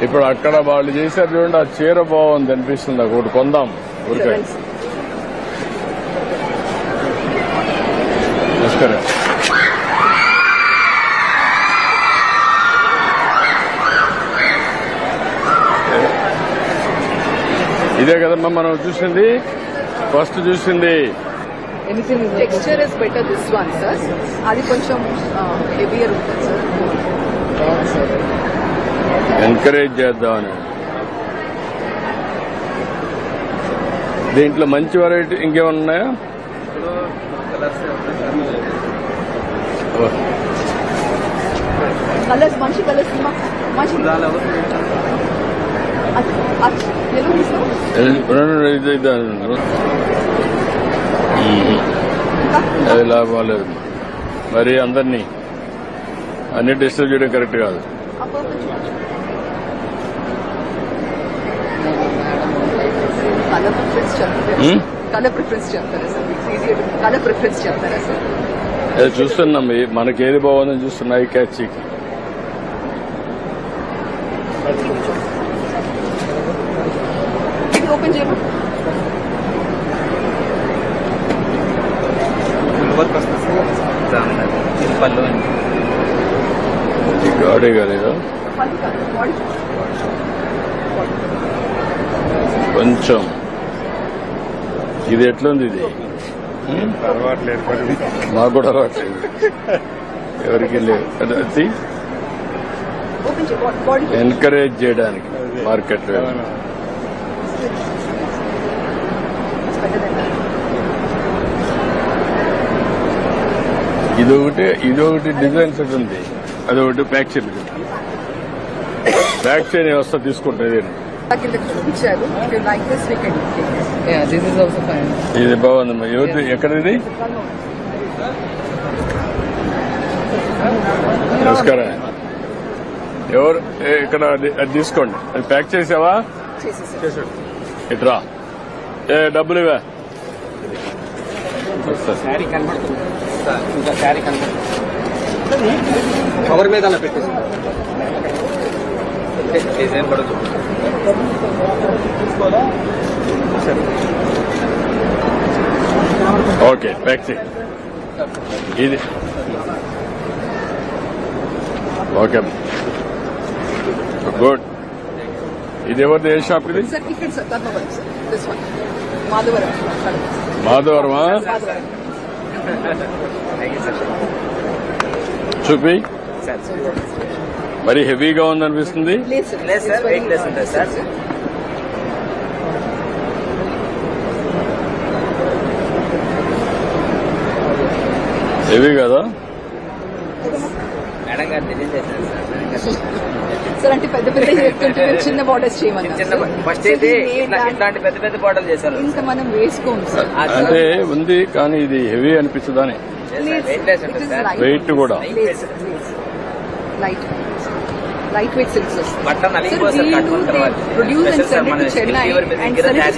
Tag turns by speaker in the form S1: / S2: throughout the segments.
S1: ఇప్పుడు అక్కడ వాళ్ళు చేశారు చూడండి, ఆ చీర బాగుంది అనిపిస్తుంది. ఒకటి కొందాం ఊరికే. నమస్కారం. ఇదే కదమ్మా మనం చూసింది, ఫస్ట్ చూసింది.
S2: Texture is better this one sir. అది కొంచెం హెవియర్ ఉంటుంది సార్.
S1: ఎంకరేజ్ చేద్దామని. దీంట్లో మంచి వెరైటీ ఇంకేమన్నా ఉన్నాయా?
S2: కలర్స్ మంచి కలర్స్ మంచి
S1: అది లాభం లేదు. మరి అందరినీ అన్ని డిస్టర్బ్ చేయడం కరెక్ట్ కాదు.
S2: కలర్ ప్రిఫరెన్స్ చెప్తారా సార్?
S1: అది చూస్తున్నాం, మనకి ఏది బాగుందని చూస్తున్నాయి. Catch
S2: open చేయమా.
S1: గాడే కాలేదా కొంచెం? ఇది ఎట్లుంది? ఇది మాకు కూడా అలవాట్లేదు, ఎవరికి లేదు. ఎంకరేజ్ చేయడానికి మార్కెట్. ఇదొకటి డిజైన్ సెట్ ఉంది, అదొకటి బ్యాక్ చైన్. బ్యాక్ చైన్ వ్యవస్థ తీసుకుంటుంది. ఇది బాగుందమ్మా. ఎక్కడ ఇది? నమస్కారం. ఎవరు ఇక్కడ? అది తీసుకోండి. అది ప్యాక్ చేసావా? ఇట్రా. డబ్బులు ఇవా?
S3: కవర్ మీద అలా పెట్టేసి డిజైన్ పడదు.
S1: ఓకే, ప్యాక్ చేయి. ఇది ఓకే, గుడ్. ఇది ఎవరిది? ఏ షాప్ ఇది? మాధవరమా? చూపి. మరి హెవీగా ఉందనిపిస్తుంది. హెవీ కదా?
S2: సార్ అంటే పెద్ద పెద్ద చిన్న బార్డర్స్ చేయమని
S3: ఫస్ట్ అయితే ఇట్లాంటి పెద్ద పెద్ద బార్డర్ చేశారు.
S2: ఇంకా మనం వేసుకోము సార్.
S1: అంటే ఉంది కానీ ఇది హెవీ అనిపించదని. వెయిట్ కూడా
S2: light weight silks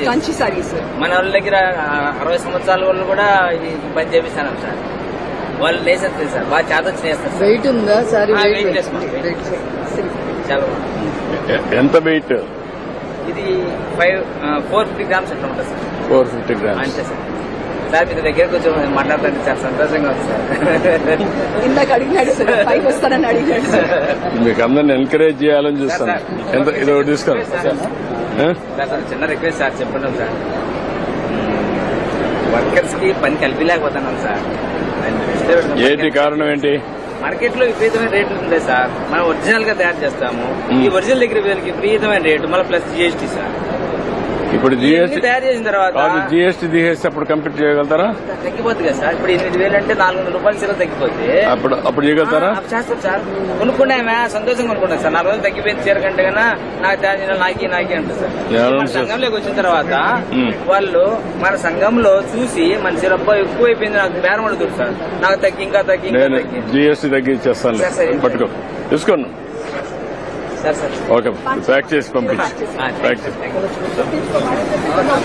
S2: Kanchi saris.
S3: మన వాళ్ళ దగ్గర 60 సంవత్సరాల వాళ్ళు కూడా ఈ పని చేపిస్తాను సార్. వాళ్ళు లేసేస్తారు సార్, బాగా చేతొచ్చి చేస్తారు.
S2: వెయిట్ ఉందా సారీ?
S3: చాలా.
S1: ఎంత వెయిట్?
S3: ఇది 450 గ్రామ్స్ అట్లా ఉంటుంది సార్.
S1: 450 గ్రామ్స్
S3: అంతే సార్. సార్ మీ దగ్గర కొంచెం మాట్లాడుతుంటే చాలా సంతోషంగా ఉంది సార్.
S2: ఇందాక అడిగినాడు సార్, పైకి వస్తానని అడిగాడు సార్.
S1: మీకు అందరిని ఎంకరేజ్ చేయాలని చూస్తాను. ఎంత ఇది ఒకటి తీసుకోండి
S3: సార్. చిన్న రిక్వెస్ట్ సార్, చెప్పండి సార్. వర్కర్స్ కి పని కలిపిలేకపోతున్నాం సార్.
S1: ఏంటి కారణం? ఏంటి?
S3: మార్కెట్ లో విపరీతమైన రేట్లు ఉంది సార్. మనం ఒరిజినల్ గా తయారు చేస్తాము. ఈ ఒరిజినల్ దగ్గర విపరీతమైన రేటు, మళ్ళీ ప్లస్ జిఎస్టీ సార్.
S1: ఇప్పుడు జిఎస్టీ
S3: తయారు చేసిన తర్వాత
S1: జిఎస్టీ తీసేసి అప్పుడు కంప్లీట్ చేయగలుగుతారా?
S3: తగ్గిపోతుంది కదా సార్. ఇప్పుడు 8,000 అంటే 400 రూపాయలు సీర తగ్గిపోతే
S1: అప్పుడు చేయగలుగుతారా?
S3: చేస్తాం సార్. కొనుక్కున్నామే సంతోషంగా కొనుక్కున్నాం సార్. 4 రోజులు తగ్గిపోయింది చీర కంటే కన్నా నాకు తయారు చేయాలి, నాకే అంటారు సార్. మన సంఘంలోకి వచ్చిన తర్వాత వాళ్ళు మన సంఘంలో చూసి మన చీర ఎక్కువ అయిపోయింది, నాకు బేరం అడుగుతారు సార్. నాకు తగ్గి ఇంకా తగ్గి
S1: జిఎస్టీ తగ్గించేస్తాను. పట్టుకో, తీసుకోండి.
S3: సార్ సార్
S1: ఓకే, ప్యాక్ చేసి పంపించి.